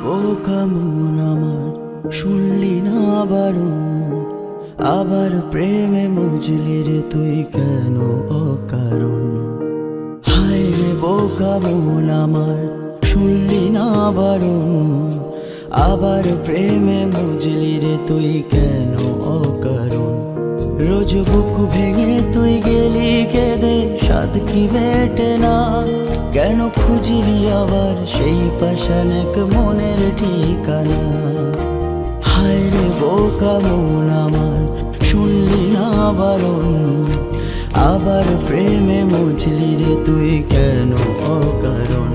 বোকা মন আমার, শুনলি না বারণ, আবার প্রেমে মজলি রে তুই কেন অকারণ। হায় রে বোকা মন আমার, শুনলি না বারণ, আবার প্রেমে মজলি রে তুই কেন অকারণ। রোজ বুক ভেঙে তুই গেলি কেঁদে, সাদ কি বেটে না, কেন খুঁজলি আবার সেই পাষাণ এক মনের ঠিকানা। হায় রে বোকা মন আমার, শুনলি না বারণ, আবার প্রেমে মজলি রে তুই কেন অকারণ।